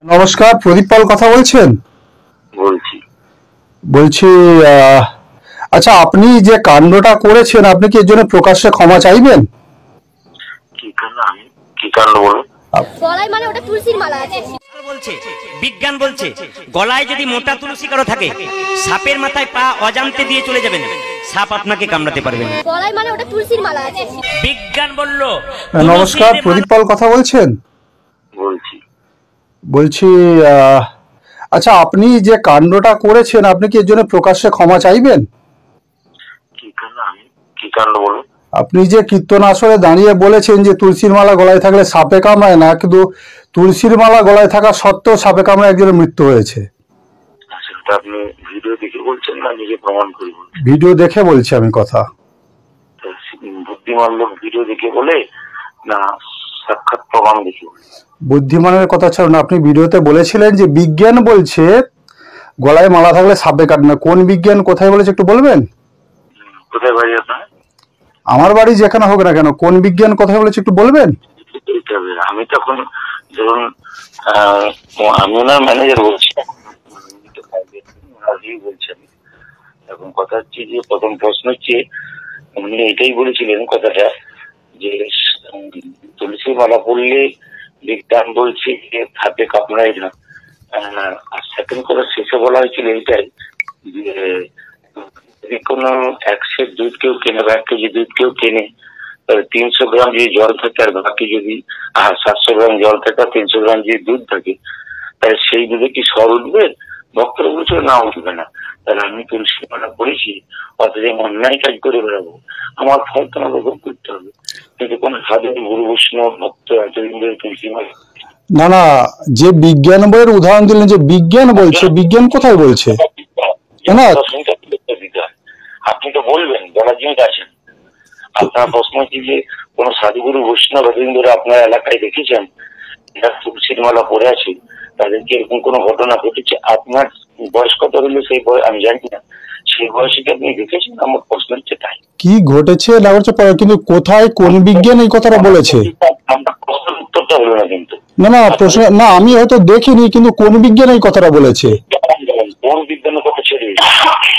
নমস্কার, প্রদীপ পাল কথা বলছেন? বলছি। বলছি আচ্ছা, আপনি যে কাণ্ডটা করেছেন, আপনি কি এর জন্য প্রকাশ্যে ক্ষমা চাইবেন? কি কাণ্ড? আমি কি কাণ্ড বলুন? গলায় মানে ওটা তুলসীর মালা আছে। বলছে বিজ্ঞান বলছে গলায় যদি মোটা তুলসী কারো থাকে, সাপের মাথায় পা অজান্তে দিয়ে চলে যাবেন, সাপ আপনাকে কামড়াতে পারবে না। গলায় মানে ওটা তুলসীর মালা আছে। বিজ্ঞান বলল। নমস্কার, প্রদীপ পাল কথা বলছেন? বলছি। বলছি আচ্ছা, আপনি যে কাণ্ডটা করেছেন, আপনি কি এর জন্য প্রকাশ্যে ক্ষমা চাইবেন? কি কাণ্ড? আমি কি কাণ্ড বলুন? আপনি যে কীর্তন আসরে দাঁড়িয়ে বলেছেন যে তুলসীর মালা গলায় থাকলে সাপে কামড়ায় না, কিন্তু তুলসীর মালা গলায় থাকা সত্ত্বেও সাপে কামড়ায় একজনের মৃত্যু হয়েছে। সেটা আপনি ভিডিও দেখে বলছেন না নিজে প্রমাণ করে বলছেন? ভিডিও দেখে বলছি আমি কথা। বুদ্ধিমান লোক ভিডিও দেখে বলে না সাক্ষাৎ প্রমাণ দেখে বলে? বুদ্ধিমানের কথা ছাড়ুন, আপনি ভিডিওতে বলেছিলেন যে বিজ্ঞান বলছে গলায় মালা থাকলে সাপে কাটে না। কোন বিজ্ঞান, কোথায় বলেছে একটু বলবেন? কোথায় বাড়ি আপনার? আমার বাড়ি যেখানে হোক না কেন, কোন বিজ্ঞান কোথায় বলেছে একটু বলবেন? আমি তখন ধরুন আমি ওনার ম্যানেজার বলছি, বলছেন। এখন কথা হচ্ছে যে প্রথম প্রশ্ন হচ্ছে উনি এটাই বলেছিলেন কথাটা যে তুলসী মালা পড়লে বিজ্ঞান বলছে যে হাতে কামড়ায় না। আর সেকেন্ড কথা শেষে বলা হয়েছিল এইটাই যে যদি কোনো 1 সের দুধ কেউ কেনে বা 1 কেজি দুধ কেউ কেনে, তাহলে 300 গ্রাম যদি জল থাকে আর বাকি যদি 700 গ্রাম জল থাকে আর 300 গ্রাম যদি দুধ থাকে, তাহলে সেই দুধে কি স্বর উঠবে? ভক্তরা বলছিল না, উঠবে না। তাহলে আমি তুলসী মালা পড়েছি, অথচ অন্যায় কাজ করে বেড়াবো, আমার ফল তো আমাকে ভোগ করতে হবে। কিন্তু কোন সাধু গুরু বৈষ্ণব ভক্ত এতদিন ধরে তুলসী মালা না না, যে বিজ্ঞান বইয়ের উদাহরণ দিলেন, যে বিজ্ঞান বলছে, বিজ্ঞান কোথায় বলছে? না, আপনি তো বলবেন, বলার জন্য আছেন। আপনার প্রশ্ন হচ্ছে যে কোন সাধুগুরু বৈষ্ণব এতদিন ধরে আপনার এলাকায় দেখেছেন যারা তুলসীর মালা পড়ে আছে, তাদেরকে এরকম কোনো ঘটনা ঘটেছে? আপনার বয়স কত হলো সেই বয়স আমি জানি না, সেই বয়সে কি আপনি দেখেছেন? আমার প্রশ্ন হচ্ছে তাই। কি ঘটেছে না ঘটেছে পরে, কিন্তু কোথায় কোন বিজ্ঞান এই কথাটা বলেছে? আপনার প্রশ্নের উত্তরটা হলো না কিন্তু। না না, প্রশ্ন না, আমি হয়তো দেখিনি, কিন্তু কোন বিজ্ঞান এই কথাটা বলেছে? কোন বিজ্ঞানের কথা ছেড়ে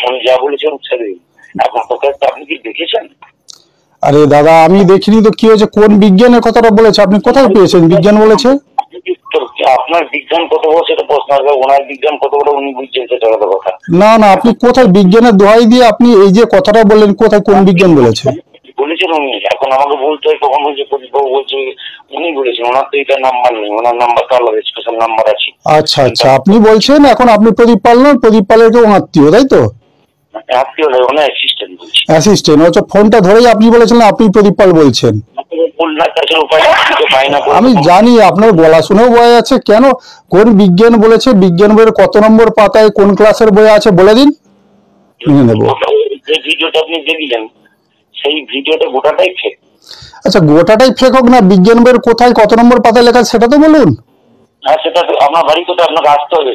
উনি যা বলেছেন ছেড়ে এখন কথা আপনি কি দেখেছেন? আরে দাদা, আমি দেখিনি তো কি হয়েছে? কোন বিজ্ঞানের কথাটা বলেছে? আপনি কোথায় পেয়েছেন বিজ্ঞান বলেছে? আপনার বিজ্ঞান কত বড় সেটা প্রশ্ন আসবে, ওনার বিজ্ঞান কত বড় উনি বুঝছেন সেটা আলাদা কথা। না না, আপনি কোথায় বিজ্ঞানের দোহাই দিয়ে আপনি এই যে কথাটা বললেন, কোথায় কোন বিজ্ঞান বলেছে? বলেছেন উনি, এখন আমাকে বলতে হয় কখন বলছে প্রদীপবাবু বলছে উনি বলেছেন, ওনার তো এটা নাম্বার নেই, ওনার নাম্বার তো আলাদা স্পেশাল নাম্বার আছে। আচ্ছা আচ্ছা, আপনি বলছেন এখন আপনি প্রদীপ পাল নন, প্রদীপ পালের কেউ আত্মীয়, তাই তো? আত্মীয় নয়, ওনার অ্যাসিস্ট্যান্ট বলছি। অ্যাসিস্ট্যান্ট, আচ্ছা, ফোনটা ধরেই আপনি বলেছিলেন আপনি প্রদীপ পাল বলছেন। আমি জানি, আপনার গলা শুনেও বোঝা যাচ্ছে। কেন, কোন বিজ্ঞান বলেছে? বিজ্ঞান বইয়ের কত নম্বর পাতায় কোন ক্লাসের বই আছে বলে দিন, নিয়ে নেবো। যে ভিডিওটা আপনি দেখলেন সেই ভিডিওটা গোটাটাই ফেক। আচ্ছা, গোটাটাই ফেক হোক না, বিজ্ঞান বইয়ের কোথায় কত নম্বর পাতায় লেখা সেটা তো বলুন। হ্যাঁ, সেটা তো আপনার বাড়ি তো আপনাকে আসতে হবে।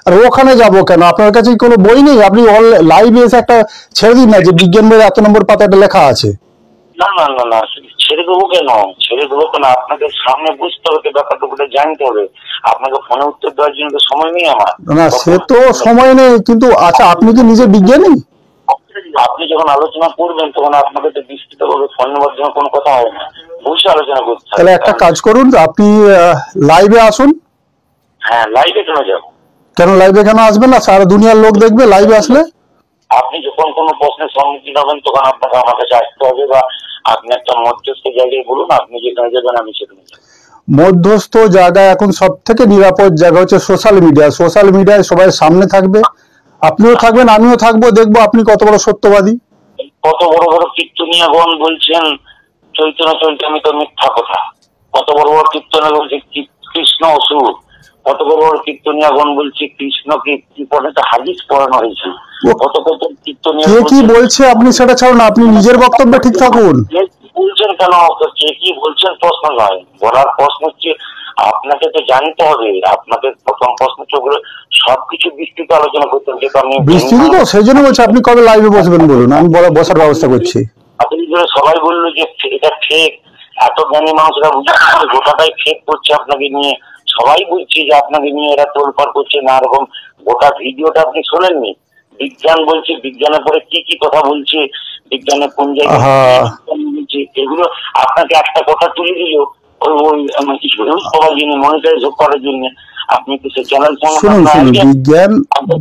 আর ওখানে যাবো কেন? আপনার কাছে কোনো বই নেই? আপনি লাইভে এসে একটা ছেড়ে দিন না যে বিজ্ঞান বইয়ের এত নম্বর পাতাটা লেখা আছে। না না না না, ছেড়ে দেবো কেন? ছেড়ে দেবো কেন? আপনাকে সামনে বুঝতে হবে, ব্যাপারটা জানতে হবে। আপনাকে ফোনে উত্তর দেওয়ার জন্য তো সময় নেই আমার। না, সে তো সময় নেই, কিন্তু আচ্ছা, আপনি কি নিজে বিজ্ঞানী? আপনি যখন আলোচনা করবেন তখন আপনাকে তো বিস্তৃত ভাবে ফোনের মাধ্যমে কোনো কথা হয় না, বসে আলোচনা করতে হবে। তাহলে একটা কাজ করুন, আপনি লাইভে আসুন। হ্যাঁ, লাইভে কেন যাবো? কেন লাইভে কেন আসবেন না? সারা দুনিয়ার লোক দেখবে লাইভে আসলে। আপনি যখন কোনো প্রশ্নের সম্মুখীন হবেন তখন আপনাকে আমার কাছে আসতে হবে, বা আপনি একটা মধ্যস্থ জায়গায় বলুন, আপনি যেখানে যাবেন আমি সেখানে যাবো। মধ্যস্থ জায়গা এখন সব থেকে নিরাপদ জায়গা হচ্ছে সোশ্যাল মিডিয়া। সোশ্যাল মিডিয়ায় সবাই সামনে থাকবে, আপনিও থাকবেন, আমিও থাকবো, দেখবো আপনি কত বড় সত্যবাদী। কত বড় বড় কীর্তনীয়গণ বলছেন চৈতন্য চৈতন্যিত মিথ্যা কথা, কত বড় বড় কীর্তনীয় বলছে কৃষ্ণ অসুর, কত বড় বড় কীর্তনীয়গণ বলছে কৃষ্ণকে কি পড়াতে হাদিস পড়ানো হয়েছে, কত কত কীর্তনীয় কি বলছে আপনি সেটা ছাড়ুন, আপনি নিজের বক্তব্যে ঠিক থাকুন। বলছেন কেন? কে কি বলছেন প্রশ্ন নয়, বলার প্রশ্ন হচ্ছে আপনাকে তো জানতে হবে। আপনাকে প্রথম প্রশ্ন হচ্ছে সবকিছু বিস্তৃত আলোচনা করতে হবে। আমি বিস্তৃত তো সেই জন্য বলছি, আপনি কবে লাইভে বসবেন বলুন, আমি বসার ব্যবস্থা করছি। আপনি সবাই বললো যে এটা ফেক, এত জ্ঞানী মানুষরা বুঝে গোটাটাই ফেক করছে আপনাকে নিয়ে, সবাই বলছে যে আপনাকে নিয়ে এরা তোলপাড় করছে, না রকম। গোটা ভিডিওটা আপনি শোনেননি? বিজ্ঞান বলছে, বিজ্ঞানের পরে কি কি কথা বলছে, বিজ্ঞানের কোন জায়গায় বলছে, এগুলো আপনাকে একটা কথা তুলে দিল সবার জন্য, মনিটাইজ করার জন্য। আপনি তো সে চ্যানেল শুনুন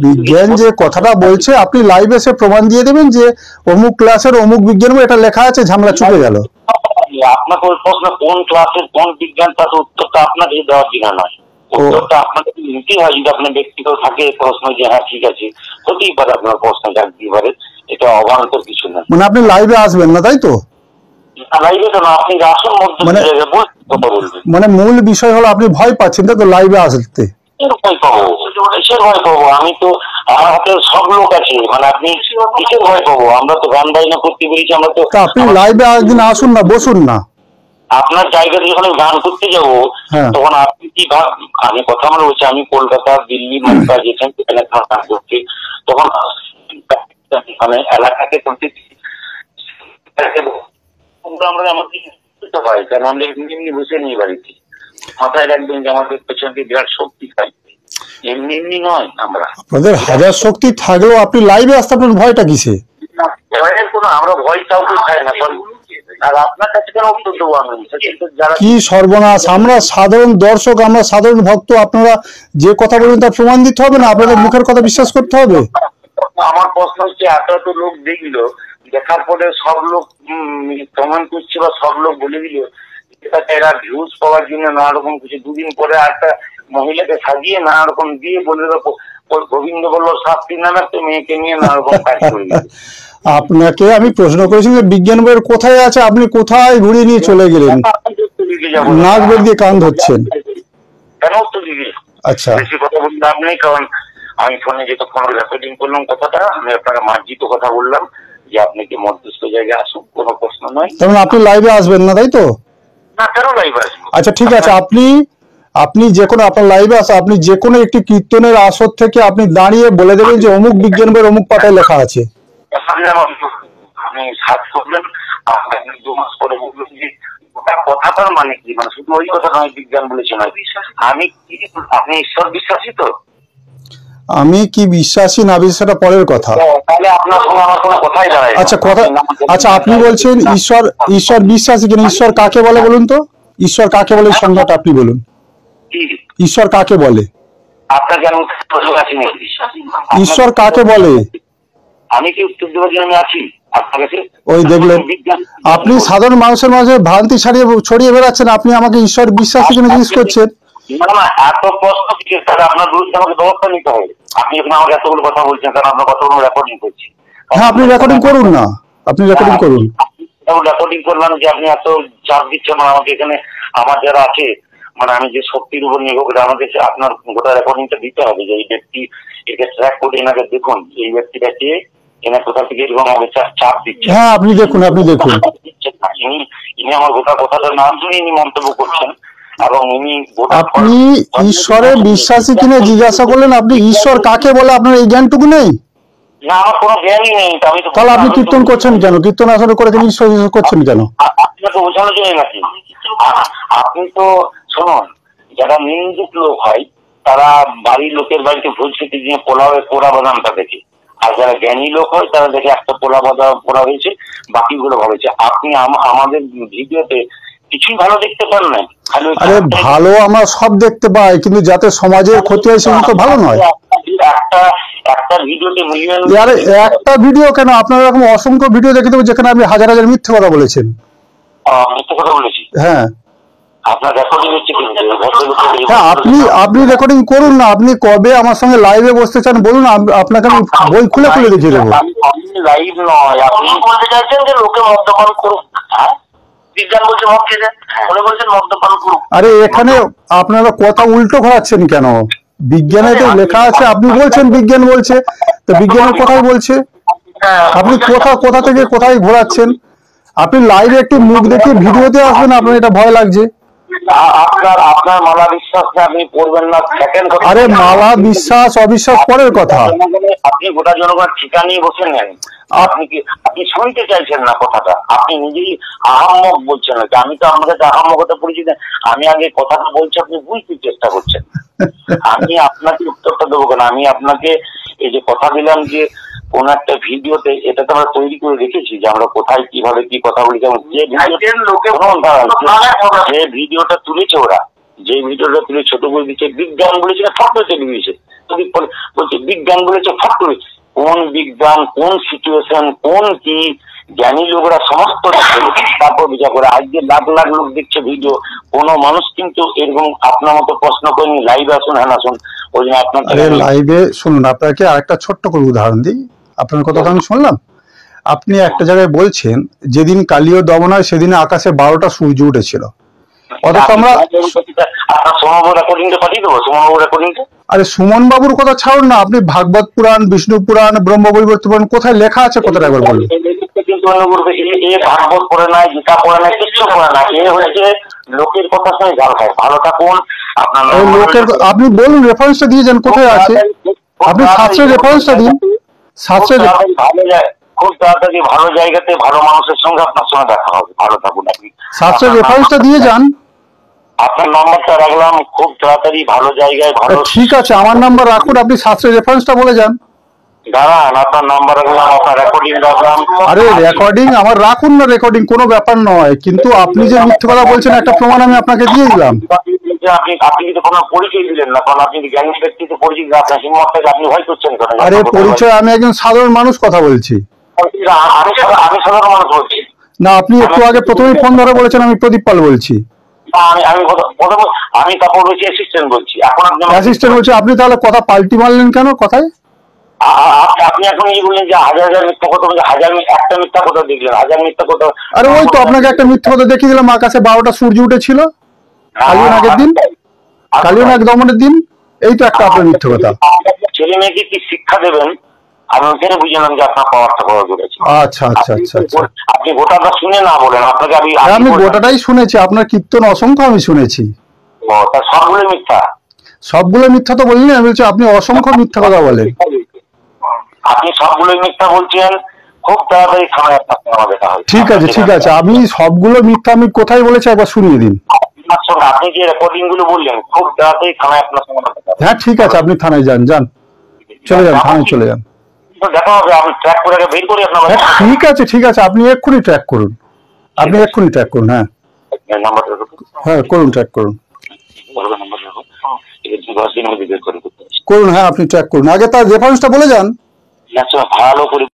বিজ্ঞান যে কথাটা বলছে আপনি লাইভে এসে প্রমাণ দিয়ে দেবেন যে অমুক ক্লাসের অমুক বিজ্ঞান এটা লেখা আছে, ঝামেলা চুকে গেল। আপনাকে ওই প্রশ্ন কোন ক্লাসের কোন বিজ্ঞান, তার উত্তরটা আপনাকে দেওয়ার কিনা নয়, উত্তরটা আপনাকে নিতে হয়। যদি আপনার ব্যক্তিগত থাকে প্রশ্ন যে হ্যাঁ ঠিক আছে, হতেই পারে আপনার প্রশ্ন জানতেই পারে, এটা অবান্তর কিছু না। মানে আপনি লাইভে আসবেন না, তাই তো? লাইভে তো না, আপনি আসুন মধ্যে কথা বলবেন। মানে মূল বিষয় হলো আপনি ভয় পাচ্ছেন তো লাইভে আসতে? ভয় পাবো, কিসের ভয় পাবো? আমি তো, আমার হাতে সব লোক আছে, মানে আপনি কিসের ভয় পাবো? আমরা তো গান বাজনা করতে পেরেছি, আমরা তো। আপনি লাইভে একদিন আসুন না, বসুন না। আপনার জায়গাতে যখন আমি গান করতে যাবো তখন আপনি কি আমি কথা মনে বলছি, আমি কলকাতা, দিল্লি, মুম্বাই যেখানে গান করছি, তখন মানে এলাকাকে আমরা আমাদের হয়, কারণ আমরা এমনি এমনি বসে নিই বাড়িতে, মাথায় রাখবেন যে আমাদের পেছনে বিরাট শক্তি খাই, এমনি এমনি নয়। আমরা আপনাদের হাজার শক্তি থাকলেও আপনি লাইভে আসতে আপনার ভয়টা কিসে? আমরা ভয় কাউকে খাই না। আর আপনার কাছে কেন উত্তর দেবো আমি? কি সর্বনাশ! আমরা সাধারণ দর্শক, আমরা সাধারণ ভক্ত, আপনারা যে কথা বলবেন তার প্রমাণ দিতে হবে না, আপনাদের মুখের কথা বিশ্বাস করতে হবে। আমার প্রশ্ন হচ্ছে, এত লোক দেখলো, দেখার পরে সব লোক কমেন্ট করছে বা সব লোক বলে দিল এরা ভিউজ পাওয়ার জন্য নানা রকম কিছু, দুদিন পরে একটা মহিলাকে সাজিয়ে নানা রকম দিয়ে বলে গোবিন্দ বল্লভ শাস্ত্রী নামে একটা মেয়েকে নিয়ে নানা রকম কাজ করে। আপনাকে আমি প্রশ্ন করেছি যে বিজ্ঞান বইয়ের কোথায় আছে, আপনি কোথায় ঘুরিয়ে নিয়ে চলে গেলেন, নাক বের দিয়ে কান ধরছেন। কেন উত্তর দিবি? আচ্ছা, বেশি কথা বলতে লাভ নেই, কারণ আমি ফোনে যতক্ষণ রেকর্ডিং করলাম কথাটা, আমি আপনাকে মার্জিত কথা বললাম যে আপনি কি মধ্যস্থ জায়গায় আসুন, কোনো প্রশ্ন নয়। তার মানে আপনি লাইভে আসবেন না, তাই তো? না, কেন লাইভে আসবো? আচ্ছা ঠিক আছে, আপনি যে কোনো আপনার লাইভে আসা, আপনি যে কোনো একটি কীর্তনের আসর থেকে আপনি দাঁড়িয়ে বলে দেবেন যে অমুক বিজ্ঞান বইয়ের অমুক পাতায় লেখা আছে। আপনি সার্চ করলেন, আপনি 2 মাস পরে বলবেন যে কথাটার মানে কি, মানে শুধু ওই কথা নয় বিজ্ঞান বলেছে নয়। আপনি ঈশ্বর বিশ্বাসী তো? আমি কি বিশ্বাসী না বিশ্বাসটা পরের কথা। তাহলে আপনার সঙ্গে আমার কোনো কথাই দাঁড়ায়। আচ্ছা আপনি বলছেন ঈশ্বর বিশ্বাসী কিনা, ঈশ্বর কাকে বলে বলুন তো? ঈশ্বর কাকে বলে সংজ্ঞাটা আপনি বলুন। ঈশ্বর কাকে বলে? আপনাকে আমি ঈশ্বর কাকে বলে? আমি কি উত্তর দেওয়ার জন্য আছি আপনার কাছে? ওই দেখলেন, আপনি সাধারণ মানুষের মাঝে ভ্রান্তি ছড়িয়ে বেড়াচ্ছেন, আপনি আমাকে ঈশ্বর বিশ্বাসী কিনা জিজ্ঞেস করছেন। না, এত প্রশ্ন তাহলে আপনার বিরুদ্ধে আমাকে ব্যবস্থা নিতে হবে। আপনি এখন আমাকে এতগুলো কথা বলছেন, কারণ আপনার কথাগুলো রেকর্ডিং করছি। হ্যাঁ, আপনি রেকর্ডিং করুন না, আপনি রেকর্ডিং করুন। রেকর্ডিং করলাম যে আপনি এত চাপ দিচ্ছেন আমাকে এখানে, আমার যারা আছে, মানে আমি যে শক্তির উপর নির্ভর করে আমাকে আপনার গোটা রেকর্ডিংটা দিতে হবে যে এই ব্যক্তি একে ট্র্যাক করে এনাকে দেখুন, এই ব্যক্তিটাকে এনার কোথা থেকে এরকম আমাকে চাপ দিচ্ছে। হ্যাঁ, আপনি দেখুন। ইনি আমার গোটা কথাটা নাম শুনে ইনি মন্তব্য করছেন, এবং ইনি আপনি ঈশ্বরের বিশ্বাসী কিনা জিজ্ঞাসা করলেন, আপনি ঈশ্বর কাকে বলে আপনার এই জ্ঞানটুকু নেই? না, আমার কোনো জ্ঞানই নেই। তাহলে আপনি কীর্তন করছেন কেন? কীর্তন আসলে করে ঈশ্বর করছেন কেন? আপনাকে বোঝানোর জন্য নাকি? আপনি তো শুনুন, যারা নিন্দুক লোক হয় তারা বাড়ির লোকের বাড়িতে ভোজ খেতে দিয়ে পোড়া বাদামটা দেখে, আর যারা জ্ঞানী লোক হয় তারা দেখে একটা পোড়া হয়েছে, বাকিগুলো ভালো হয়েছে। আপনি আমাদের ভিডিওতে কিছুই ভালো দেখতে পান না। আরে ভালো আমরা সব দেখতে পাই, কিন্তু যাতে সমাজের ক্ষতি হয় সেগুলো তো ভালো নয়। একটা ভিডিওতে মিলিয়ন, আরে একটা ভিডিও কেন, আপনার এরকম অসংখ্য ভিডিও দেখে দেবো যেখানে আপনি হাজার হাজার মিথ্যে কথা বলেছেন। মিথ্যে কথা বলেছি? হ্যাঁ, আপনার রেকর্ডিং হচ্ছে কিন্তু। হ্যাঁ, আপনি রেকর্ডিং করুন না। আপনি কবে আমার সঙ্গে লাইভে বসতে চান বলুন, আপনাকে আমি বই খুলে দেখিয়ে দেবো। লাইভ নয়, আপনি বলতে চাইছেন যে লোকে মদ্যপান করুক। বিজ্ঞান বলছে মদ খেতে, উনি বলছেন মদ্যপান করুক। আরে এখানে আপনারা কথা উল্টো ঘোরাচ্ছেন কেন? বিজ্ঞানে তো লেখা আছে, আপনি বলছেন বিজ্ঞান বলছে, তো বিজ্ঞানের কথাই বলছে। আপনি কোথা থেকে কোথায় ঘোরাচ্ছেন? আপনি লাইভে একটু মুখ দেখে ভিডিওতে আসবেন, আপনার এটা ভয় লাগছে। আপনার মালা বিশ্বাস আপনি করবেন না। আরে মালা বিশ্বাস অবিশ্বাস পরের কথা, আপনি গোটা জনগণের ঠিকা নিয়ে বসে নেন। আপনি শুনতে চাইছেন না কথাটা, আপনি নিজেই আহাম্মক বলছেন। আমি তো আপনার কাছে আহাম্মকতা পরিচিত, আমি আগে কথাটা বলছি, আপনি বুঝতে চেষ্টা করছেন। আমি আপনাকে উত্তরটা দেবো কেন? আমি আপনাকে এই যে কথা দিলাম যে কোন একটা ভিডিওতে, এটা তো আমরা তৈরি করে রেখেছি যে আমরা কোথায় কিভাবে কি কথা বলি। যেমন যে ভিডিওটা তুলেছে ওরা, যে ভিডিওটা তুলে ছোট করে দিচ্ছে, বিজ্ঞান বলেছে না ফটো চলে দিয়েছে, বলছে বিজ্ঞান বলেছে ফটো। কোন বিজ্ঞান, কোন সিচুয়েশন, কোন কি জ্ঞানী লোকরা সমস্ত তারপর বিচার করে। আজকে লাখ লাখ লোক দেখছে ভিডিও, কোন মানুষ কিন্তু এরকম আপনার মতো প্রশ্ন করেনি লাইভে আসুন, হ্যাঁ আসুন। ওই জন্য আপনার লাইভে শুনুন, আপনাকে আরেকটা ছোট্ট করে উদাহরণ দিই। আপনার কথা তো আমি শুনলাম, আপনি একটা জায়গায় বলছেন যেদিন কালীয় দমন হয় সেদিনে আকাশে 12টা সূর্য উঠেছিল। অথচ আমরা আরে সুমন বাবুর কথা ছাড়ুন না, আপনি ভাগবত পুরাণ, বিষ্ণু পুরাণ, ব্রহ্মবৈবর্ত পুরাণ কোথায় লেখা আছে কথাটা একবার বলুন। ভাগবত পড়ে নাই, গীতা পড়ে নাই, কিছু পড়ে না, এ হচ্ছে লোকের কথা শুনে জাল খায়। ভালো থাকুন। লোকের আপনি বলুন, রেফারেন্সটা দিয়ে যান কোথায় আছে, আপনি শাস্ত্রের রেফারেন্সটা দিন। শাস্ত্রের খুব তাড়াতাড়ি ভালো জায়গাতে ভালো মানুষের সঙ্গে আপনার সঙ্গে দেখা হবে। ভালো থাকুন আপনি। শাস্ত্রের রেফারেন্সটা দিয়ে যান। আপনার নাম্বারটা রাখলাম, খুব তাড়াতাড়ি ভালো জায়গায় ভালো। ঠিক আছে, আমার নাম্বার রাখুন, আপনি শাস্ত্রের রেফারেন্সটা বলে যান। দাঁড়ান, আপনার নাম্বার রাখলাম, আপনার রেকর্ডিং রাখলাম। আরে রেকর্ডিং আমার রাখুন না, রেকর্ডিং কোনো ব্যাপার নয়, কিন্তু আপনি যে মিথ্যে কথা বলছেন একটা প্রমাণ আমি আপনাকে দিয়ে দিলাম। আপনি কিন্তু কোনো পরিচয় দিলেন না, কারণ আপনি জ্ঞানী ব্যক্তিতে পরিচিত, আপনার হিম্মতটাকে আপনি ভয় করছেন কেন? আরে পরিচয়, আমি একজন সাধারণ মানুষ কথা বলছি। আমি সাধারণ মানুষ বলছি না, আপনি একটু আগে প্রথমেই ফোন ধরে বলেছেন আমি প্রদীপ পাল বলছি। আমি তারপর বলছি অ্যাসিস্ট্যান্ট বলছি। এখন আপনি অ্যাসিস্ট্যান্ট বলছি, আপনি তাহলে কথা পাল্টি মারলেন কেন কথায়? আপনি এখন এই বললেন যে হাজার হাজার মিথ্যা কথা, হাজার একটা মিথ্যা কথা দেখলেন, হাজার মিথ্যা কথা। আরে ওই তো আপনাকে একটা মিথ্যা কথা দেখিয়ে দিলাম, আকাশে 12টা সূর্য উঠেছিল কালীনাগের দিন, কালীনাগ দমনের দিন। এই তো একটা আপনার মিথ্যা কথা। ছেলে মেয়েকে কি শিক্ষা দেবেন আমি ওখানে বুঝলাম যে আপনার পাওয়ারটা পাওয়া করেছে। আচ্ছা আচ্ছা আচ্ছা আচ্ছা, আপনি গোটাটা শুনে না বলেন, আপনাকে আমি গোটাটাই শুনেছি, আপনার কীর্তন অসংখ্য আমি শুনেছি। তার সবগুলো মিথ্যা? সবগুলো মিথ্যা তো বলিনি, আমি বলছি আপনি অসংখ্য মিথ্যা কথা বলেন। আপনি সবগুলোই মিথ্যা বলছেন, খুব তাড়াতাড়ি থানায় আপনার সঙ্গে দেখা হবে। ঠিক আছে ঠিক আছে, আমি সবগুলো মিথ্যা আমি কোথায় বলেছি একবার শুনিয়ে দিন। আপনি যে রেকর্ডিং গুলো বললেন, খুব তাড়াতাড়ি থানায় আপনার সঙ্গে দেখা হবে। হ্যাঁ ঠিক আছে, আপনি থানায় যান, যান চলে যান, থানায় চলে যান, দেখা হবে। আমি ট্র্যাক করে বের করি আপনার। ঠিক আছে ঠিক আছে, আপনি এক্ষুনি ট্র্যাক করুন, আপনি এক্ষুনি ট্র্যাক করুন। হ্যাঁ নাম্বারটা হ্যাঁ করুন, ট্র্যাক করুন করুন। করুন, হ্যাঁ আপনি ট্র্যাক করুন, আগে তার রেফারেন্সটা বলে যান। ভালো করে